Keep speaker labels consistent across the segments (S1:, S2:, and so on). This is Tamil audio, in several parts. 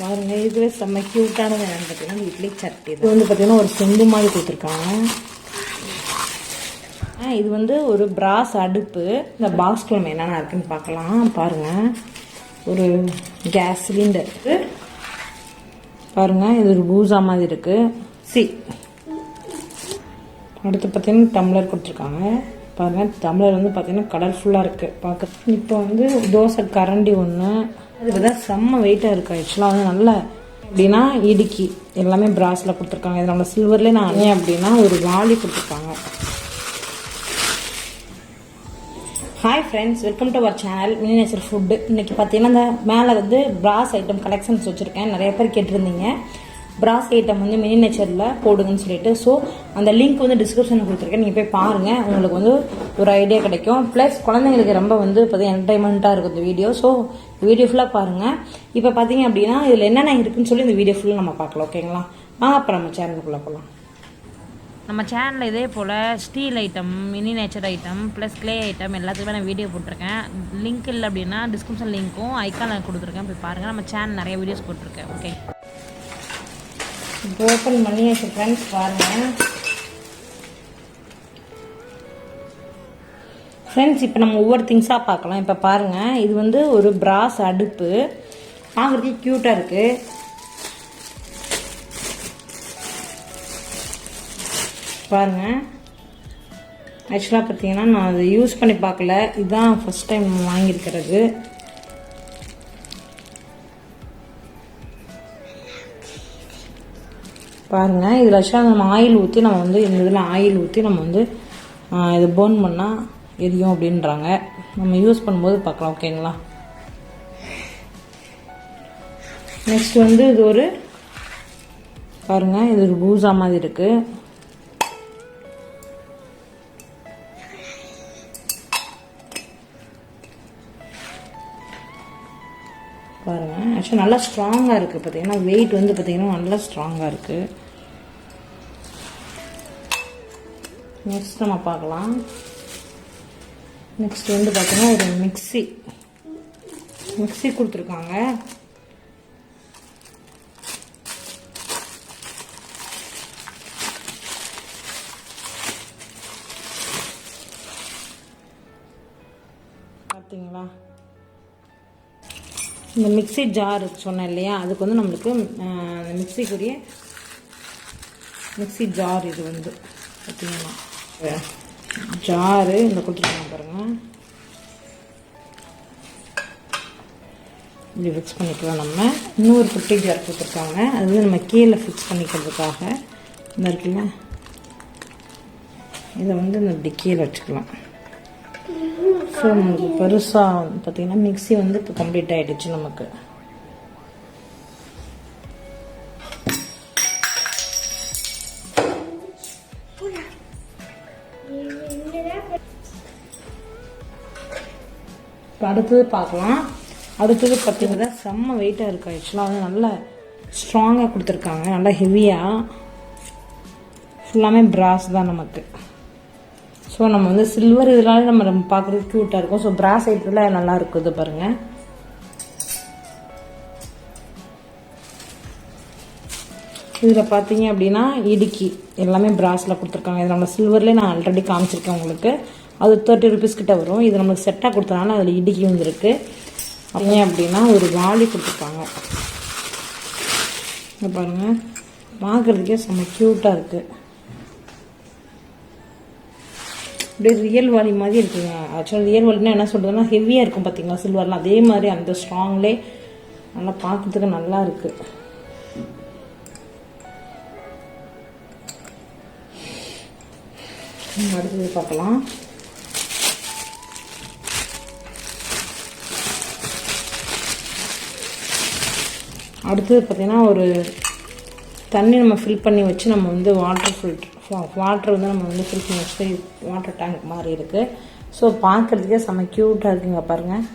S1: பாருங்க, இதுவே செம்ம க்யூட்டானது என்னென்னு பார்த்தீங்கன்னா இட்லி சட்டி. இது வந்து பார்த்தீங்கன்னா ஒரு செம்பு மாதிரி கொடுத்துருக்காங்க. இது வந்து ஒரு பிராஸ் அடுப்பு. இந்த பாக்ஸ்குள்ள நம்ம என்னென்ன இருக்குன்னு பார்க்கலாம். பாருங்கள், ஒரு கேஸ் சிலிண்டர் பாருங்கள், இது ஒரு பூசா மாதிரி இருக்குது. அடுத்து பார்த்தீங்கன்னா டம்ளர் கொடுத்துருக்காங்க. பாருங்கள், டம்ளர் வந்து பார்த்தீங்கன்னா கலர்ஃபுல்லாக இருக்குது பார்க்க. இப்போ வந்து தோசை கரண்டி ஒன்று. அது தான் செம்ம வெயிட்டாக இருக்குது. ஆக்சுவலாக வந்து நல்லா அப்படின்னா இடுக்கி எல்லாமே பிராஸில் கொடுத்துருக்காங்க. இது நம்ம சில்வர்லேயே நான் அணியேன் அப்படின்னா ஒரு வாளி கொடுத்துருக்காங்க. Hi friends, welcome to our channel mini nature food. இன்றைக்கி பார்த்தீங்கன்னா இந்த மேலே வந்து பிராஸ் ஐட்டம் கலெக்ஷன்ஸ் வச்சுருக்கேன். நிறைய பேர் கேட்டிருந்தீங்க பிராஸ் ஐட்டம் வந்து மினி நேச்சரில் போடுங்கன்னு சொல்லிட்டு. ஸோ அந்த லிங்க் வந்து டிஸ்கிரிப்ஷனில் கொடுத்துருக்கேன். நீங்கள் போய் பாருங்கள், உங்களுக்கு வந்து ஒரு ஐடியா கிடைக்கும். ப்ளஸ் குழந்தைங்களுக்கு ரொம்ப வந்து பார்த்தீங்கன்னா என்டர்டைன்மெண்ட்டாக இருக்கும் இந்த வீடியோ. ஸோ வீடியோ ஃபுல்லாக பாருங்கள். இப்போ பார்த்தீங்க அப்படின்னா இதில் என்னென்ன இருக்குன்னு சொல்லி இந்த வீடியோ ஃபுல்லாக நம்ம பார்க்கலாம். ஓகேங்களா? அப்போ நம்ம சேனலுக்குள்ளே போகலாம்.
S2: நம்ம சேனலில் இதே போல் steel item, miniature item, plus clay item எல்லாத்துக்குமே நான் வீடியோ போட்டிருக்கேன். லிங்க் இல்லை அப்படின்னா டிஸ்கிரிப்ஷன் லிங்க்கும் ஐக்கான் கொடுத்துருக்கேன், போய் பாருங்கள். நம்ம சேனல் நிறைய வீடியோஸ் போட்டிருக்கேன். ஓகே,
S1: ஓப்பன் பண்ணியாச்சு ஃப்ரெண்ட்ஸ். பாருங்கள் ஃப்ரெண்ட்ஸ், இப்போ நம்ம ஒவ்வொரு திங்ஸாக பார்க்கலாம். இப்போ பாருங்கள், இது வந்து ஒரு பிராஸ் அடுப்பு. பார்க்குறதுக்கு க்யூட்டாக இருக்குது. பாருங்கள், ஆக்சுவலாக பார்த்தீங்கன்னா நான் அதை யூஸ் பண்ணி பார்க்கல. இதுதான் ஃபஸ்ட் டைம் வாங்கியிருக்கிறது. பாருங்கள், இதில் ஆக்சுவலாக நம்ம ஆயில் ஊற்றி நம்ம வந்து இந்த இதில் ஆயில் ஊற்றி நம்ம வந்து இதை பர்ன் பண்ணால் எரியும் அப்படின்றாங்க. நம்ம யூஸ் பண்ணும்போது பார்க்கலாம். ஓகேங்களா? நெக்ஸ்ட் வந்து இது ஒரு பாருங்கள், இது ஒரு பூசா மாதிரி இருக்குது. பாருங்கள், ஆக்சுவலாக நல்லா ஸ்ட்ராங்காக இருக்குது. பார்த்தீங்கன்னா வெயிட் வந்து பார்த்தீங்கன்னா நல்லா ஸ்ட்ராங்காக இருக்குது. நெக்ஸ்ட் நம்ம பார்க்கலாம். நெக்ஸ்ட் வந்து பார்த்தீங்கன்னா ஒரு மிக்ஸி கொடுத்துருக்காங்க. பார்த்தீங்களா? இந்த மிக்ஸி ஜார் சொன்னேன் இல்லையா, அதுக்கு வந்து நம்மளுக்கு மிக்ஸிக்குரிய மிக்ஸி ஜார். இது வந்து பார்த்தீங்கன்னா ஜாரு இந்த கொடுத்துருக்காங்க பாருங்கள். இப்படி ஃபிக்ஸ் பண்ணிக்கலாம். நம்ம இன்னொரு குட்டி ஜார் கொடுத்துருக்காங்க. அது வந்து நம்ம கீழே ஃபிக்ஸ் பண்ணிக்கிறதுக்காக இந்த இருக்குல்ல, இதை வந்து இந்த இப்படி கீழே வச்சுக்கலாம். ஸோ நமக்கு பெருசாக பார்த்தீங்கன்னா மிக்ஸி வந்து இப்போ கம்ப்ளீட் ஆகிடுச்சு நமக்கு. இப்போ அடுத்தது பார்க்கலாம். அடுத்தது பார்த்தீங்கன்னா செம்ம வெயிட்டாக இருக்குது. ஆக்சுவலாக வந்து நல்லா ஸ்ட்ராங்காக கொடுத்துருக்காங்க, நல்லா ஹெவியாக. ஃபுல்லாமே பிராஸ் தான் நமக்கு. ஸோ நம்ம வந்து சில்வர் இதனால நம்ம பார்க்குறதுக்கு க்யூட்டாக இருக்கும். ஸோ பிராஸ் ஐட்டத்தில் நல்லா இருக்குது பாருங்கள். இதில் பார்த்தீங்க அப்படின்னா இடுக்கி எல்லாமே பிராஸில் கொடுத்துருக்காங்க. இது நம்ம சில்வர்லேயே நான் ஆல்ரெடி காமிச்சிருக்கேன் உங்களுக்கு. அது 30 rupees கிட்ட வரும். இது நம்மளுக்கு செட்டாக கொடுத்தனால அதில் இடுக்கி வந்துருக்கு. பார்த்தீங்க அப்படின்னா ஒரு வாளி கொடுத்துருக்காங்க. இங்கே பாருங்கள், பார்க்குறதுக்கே செம்ம க்யூட்டாக இருக்குது. அப்படியே ரியல் வாலி மாதிரி இருக்குங்க. ஆக்சுவலாக ரியல் வாலினா என்ன சொல்கிறதுனா ஹெவியாக இருக்கும் பார்த்தீங்களா சில்வர்லாம், அதே மாதிரி அந்த ஸ்ட்ராங்லே நல்லா பார்க்கறதுக்கு நல்லா இருக்குது. அடுத்தது பார்க்கலாம். அடுத்தது பார்த்தீங்கன்னா ஒரு தண்ணி நம்ம ஃபில் பண்ணி வச்சு நம்ம வந்து வாட்டர் வந்து நம்ம வந்து ஃபில் பண்ணி வச்சு வாட்டர் டேங்க் மாதிரி இருக்குது. ஸோ பார்க்குறதுக்கே செம்ம க்யூட்டாக இருக்குங்க. பாருங்கள்,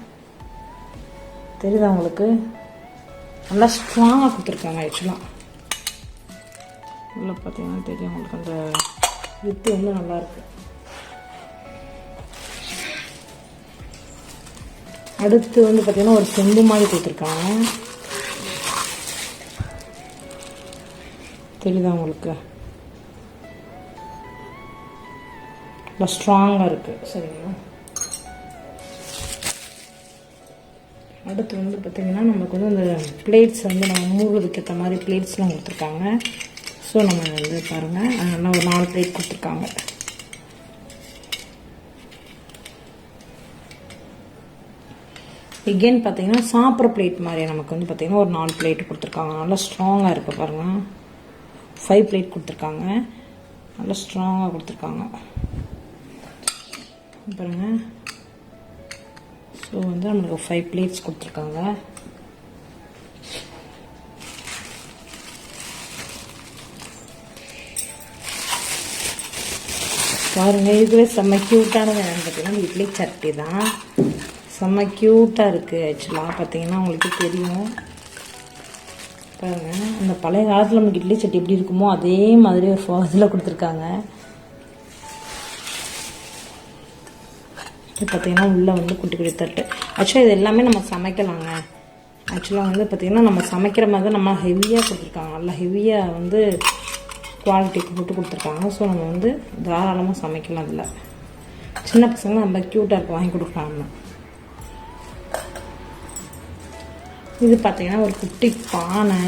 S1: தெரியுதா உங்களுக்கு? நல்லா ஸ்ட்ராங்காக கொடுத்துருக்காங்க. ஆக்சுவலாக நல்லா பார்த்தீங்கன்னா தெரியும் உங்களுக்கு, அந்த வித்து வந்து நல்லாயிருக்கு. அடுத்து வந்து பார்த்தீங்கன்னா ஒரு செம்பு மாதிரி கொடுத்துருக்காங்க. தெரியுதா உங்களுக்கு? ரொம்ப ஸ்ட்ராங்காக இருக்குது. சரிங்களா? அடுத்து வந்து பார்த்திங்கன்னா நமக்கு வந்து அந்த பிளேட்ஸ் வந்து நம்ம மூடுறதுக்கு ஏற்ற மாதிரி பிளேட்ஸ்லாம் கொடுத்துருக்காங்க. ஸோ நம்ம வந்து பாருங்கள், அதெல்லாம் ஒரு 4 பிளேட் கொடுத்துருக்காங்க. எகெயின் பார்த்தீங்கன்னா சாப்பிட்ற பிளேட் மாதிரி நமக்கு வந்து பார்த்திங்கன்னா ஒரு 4 பிளேட் கொடுத்துருக்காங்க. நல்லா ஸ்ட்ராங்காக இருக்குது பாருங்கள். 5 பிளேட் கொடுத்துருக்காங்க. நல்லா ஸ்ட்ராங்காக கொடுத்துருக்காங்க பாருங்கள். ஸோ வந்து நம்மளுக்கு 5 பிளேட்ஸ் கொடுத்துருக்காங்க. பாருங்கள், இதுவே செம்ம க்யூட்டானது என்னென்னு பார்த்தீங்கன்னா இட்லி சட்டி தான். செம்ம க்யூட்டாக இருக்குது. ஆக்சுவலாக பார்த்தீங்கன்னா உங்களுக்கு தெரியும் பாருங்கள். அந்த பழைய காலத்தில் நமக்கு இட்லி சட்டி எப்படி இருக்குமோ அதே மாதிரி ஒரு இதில் கொடுத்துருக்காங்க. இது பார்த்திங்கன்னா உள்ளே வந்து குட்டி குட்டி தட்டு. ஆக்சுவலாக இது எல்லாமே நம்ம சமைக்கலாங்க. ஆக்சுவலாக வந்து பார்த்திங்கன்னா நம்ம சமைக்கிற மாதிரி தான் நம்ம ஹெவியாக கொடுத்துருக்காங்க. நல்லா ஹெவியாக வந்து குவாலிட்டிக்கு போட்டு கொடுத்துருக்காங்க. ஸோ நம்ம வந்து தாராளமாக சமைக்கலாம். அதில் சின்ன பசங்க நம்ம க்யூட்டாக இருக்கும், வாங்கி கொடுக்கலாம். நம்ம இது பார்த்திங்கன்னா ஒரு குட்டி பானை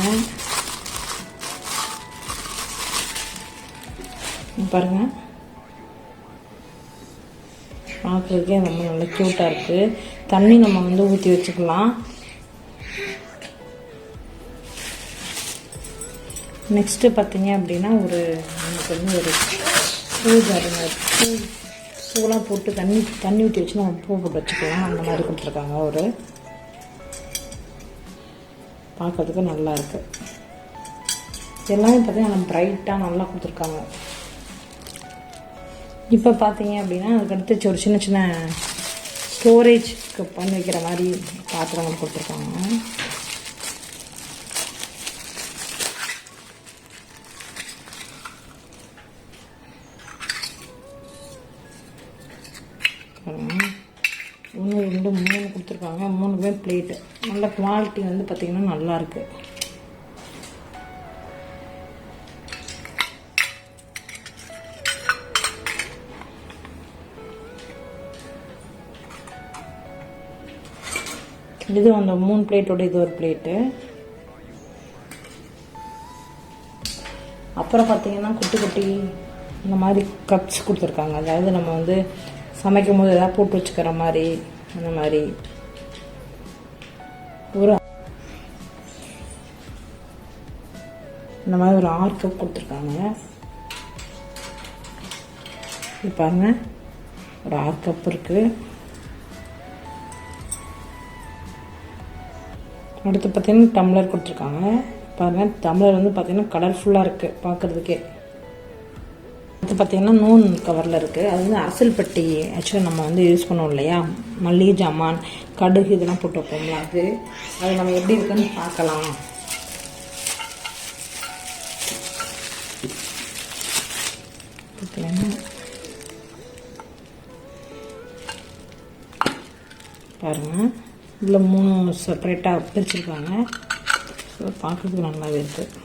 S1: பாருங்கள். பார்க்குறதுக்கே ரொம்ப நல்லா க்யூட்டாக இருக்குது. தண்ணி நம்ம வந்து ஊற்றி வச்சுக்கலாம். நெக்ஸ்ட்டு பார்த்தீங்க அப்படின்னா ஒரு நமக்கு வந்து ஒரு பூலாம் போட்டு தண்ணி ஊற்றி வச்சு நம்ம பூ போட்டு வச்சுக்கலாம். அந்த மாதிரி கொடுத்துருக்காங்க. ஒரு பார்க்கறதுக்கு நல்லா இருக்குது. எல்லாமே பார்த்தீங்கன்னா ப்ரைட்டாக நல்லா கொடுத்துருக்காங்க. இப்போ பார்த்தீங்க அப்படின்னா அதுக்கடுத்து ஒரு சின்ன சின்ன ஸ்டோரேஜ்க்கு பண்ணி வைக்கிற மாதிரி பாத்திரங்கள் கொடுத்துருக்காங்க. ஒன்று 2 3 கொடுத்துருக்காங்க. 3மே பிளேட்டு. நல்ல குவாலிட்டி வந்து பார்த்திங்கன்னா நல்லாயிருக்கு. இது அந்த 3 பிளேட்டோட இது ஒரு பிளேட்டு. அப்புறம் பார்த்தீங்கன்னா குட்டி குட்டி இந்த மாதிரி கப்ஸ் கொடுத்துருக்காங்க. அதாவது நம்ம வந்து சமைக்கும் போது எதாவது போட்டு வச்சுக்கிற மாதிரி அந்த மாதிரி இந்த மாதிரி ஒரு 6 கப் கொடுத்துருக்காங்க. இது பாருங்க, ஒரு 6 கப் இருக்குது. அடுத்து பார்த்தீங்கன்னா டம்ளர் கொடுத்துருக்காங்க. பாருங்கள், டம்ளர் வந்து பார்த்தீங்கன்னா கலர்ஃபுல்லாக இருக்குது பார்க்குறதுக்கே. அடுத்து பார்த்தீங்கன்னா நூன் கவரில் இருக்குது. அது வந்து அரசல் பட்டி ஆக்சுவலாக நம்ம வந்து யூஸ் பண்ணுவோம் இல்லையா, மல்லிகை ஜாமான் கடுகு இதெல்லாம் போட்டு வைப்போம்ல, அது நம்ம எப்படி இருக்குன்னு பார்க்கலாம். பாருங்கள், இதில் 3 செப்பரேட்டாக பிரிச்சுருக்காங்க. ஸோ பார்க்குறதுக்கு நல்லாவே இருக்குது.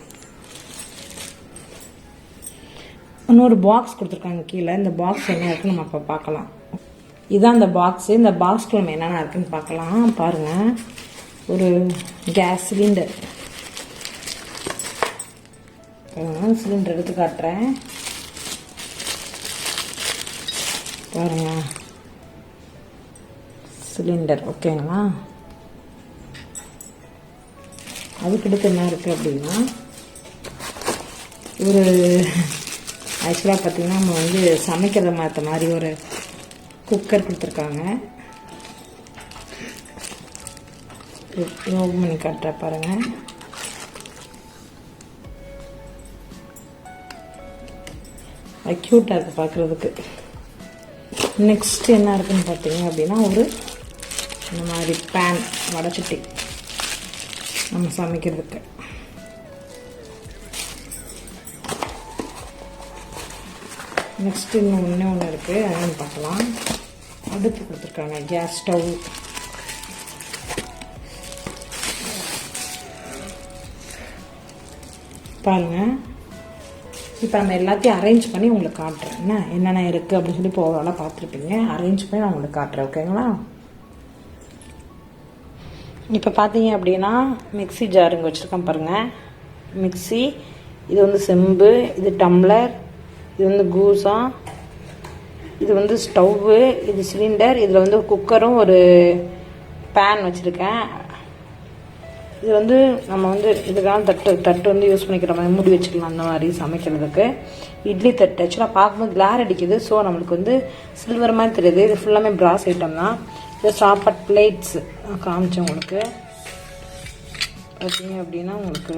S1: இன்னொரு பாக்ஸ் கொடுத்துருக்காங்க கீழே. இந்த பாக்ஸ் என்ன இருக்குன்னு நம்ம இப்போ பார்க்கலாம். இதுதான் இந்த பாக்ஸு. இந்த பாக்ஸ்க்குள்ள நம்ம என்னென்ன இருக்குன்னு பார்க்கலாம். பாருங்கள், ஒரு கேஸ் சிலிண்டர். சிலிண்டர் எடுத்து காட்டுறேன் பாருங்கள். சிலிண்டர் ஓகேங்களா. அதுக்கடுத்து என்ன இருக்குது அப்படின்னா, ஒரு ஆக்சுவலாக பார்த்திங்கன்னா நம்ம வந்து சமைக்கிறத மாற்ற மாதிரி ஒரு குக்கர் கொடுத்துருக்காங்க. ஓப்பன் பண்ணி காட்டுற பாருங்கள். அது க்யூட்டாக இருக்குது பார்க்குறதுக்கு. நெக்ஸ்ட் என்ன இருக்குன்னு பார்த்தீங்க அப்படின்னா, ஒரு இந்த மாதிரி பேன், வடைச்சட்டி நம்ம சமைக்கிறதுக்கு. நெக்ஸ்ட் இன்னும் ஒன்று இருக்குது, அதெல்லாம் பார்க்கலாம். அடுப்பு கொடுத்துருக்காங்க, கேஸ் ஸ்டவ். பாருங்கள், இப்போ நம்ம எல்லாத்தையும் அரேஞ்ச் பண்ணி உங்களுக்கு காட்டுறேன். என்னென்ன இருக்குது அப்படின்னு சொல்லி இப்போ ஓவராலாக பார்த்துருப்பீங்க. அரேஞ்ச் பண்ணி நான் உங்களுக்கு காட்டுறேன். ஓகேங்களா? இப்போ பார்த்தீங்க அப்படின்னா மிக்ஸி ஜார் இங்கே வச்சுருக்கேன் பாருங்கள். மிக்ஸி, இது வந்து செம்பு, இது டம்ளர், இது வந்து கூசா, இது வந்து ஸ்டவ்வு, இது சிலிண்டர், இதில் வந்து குக்கரும் ஒரு பேன் வச்சுருக்கேன். இது வந்து நம்ம வந்து இதுக்கான தட்டு வந்து யூஸ் பண்ணிக்கிற மாதிரி மூடி வச்சுக்கலாம் அந்த மாதிரி சமைக்கிறதுக்கு. இட்லி தட்டு ஆக்சுவலாக பார்க்கும்போது கிளார் அடிக்குது. ஸோ நம்மளுக்கு வந்து சில்வர் மாதிரி தெரியுது. இது ஃபுல்லாமே பிராஸ் ஐட்டம் தான். இது சாப்பாட் பிளேட்ஸ் காமிச்சேன் உங்களுக்கு. பார்த்தீங்க அப்படின்னா உங்களுக்கு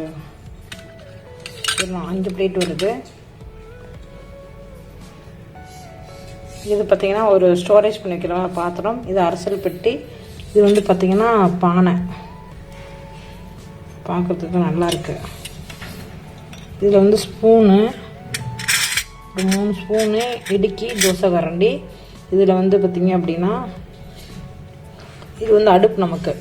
S1: 5 பிளேட் வருது. இது பார்த்தீங்கன்னா ஒரு ஸ்டோரேஜ் பண்ணி வைக்கிற மாதிரி பாத்திரம். இது அரசல் பெட்டி. இது வந்து பார்த்தீங்கன்னா பானை, பார்க்குறதுக்கு நல்லாயிருக்கு. இதில் வந்து ஸ்பூனு, ஒரு 3 ஸ்பூனு, இடுக்கி, தோசை கரண்டி. இதில் வந்து பார்த்திங்க அப்படின்னா இது வந்து அடுப்பு, நமக்கு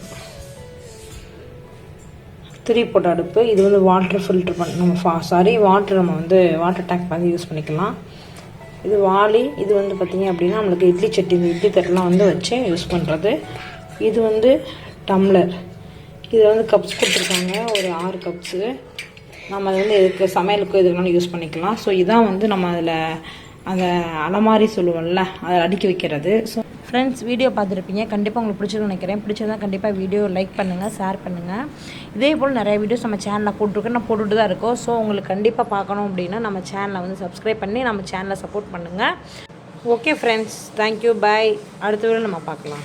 S1: 3 போட்ட அடுப்பு. இது வந்து வாட்டர் ஃபில்ட்ரு பண்ண நம்ம வாட்டர் நம்ம வந்து வாட்டர் டேங்க் வந்து யூஸ் பண்ணிக்கலாம். இது வாளி. இது வந்து பார்த்திங்க அப்படின்னா நம்மளுக்கு இட்லி சட்டி, இட்லி தட்டெலாம் வந்து வச்சு யூஸ் பண்ணுறது. இது வந்து டம்ளர். இதில் வந்து கப்ஸ் கொடுத்துருக்காங்க, ஒரு 6 கப்ஸு. நம்ம அதை வந்து இதுக்கு சமையலுக்கு இதுக்கெல்லாம் யூஸ் பண்ணிக்கலாம். ஸோ இதான் வந்து நம்ம அதில் அந்த அலமாரி சொல்லுவோம்ல, அதை அடுக்கி வைக்கிறது. ஸோ
S2: ஃப்ரெண்ட்ஸ், வீடியோ பார்த்துருப்பீங்க. கண்டிப்பாக உங்களுக்கு பிடிச்சிருக்குன்னு நினைக்கிறேன். பிடிச்சதா கண்டிப்பாக வீடியோ லைக் பண்ணுங்கள், ஷேர் பண்ணுங்கள். இதே போல் நிறைய வீடியோஸ் நம்ம சேனலில் போட்டிருக்கோம், நான் போட்டுட்டு தான் இருக்கோம். ஸோ உங்களுக்கு கண்டிப்பாக பார்க்கணும் அப்படின்னா நம்ம சேனலை வந்து சப்ஸ்கிரைப் பண்ணி நம்ம சேனலை சப்போர்ட் பண்ணுங்கள். ஓகே ஃப்ரெண்ட்ஸ், தேங்க்யூ, பாய். அடுத்த வீடியோ நம்ம பார்க்கலாம்.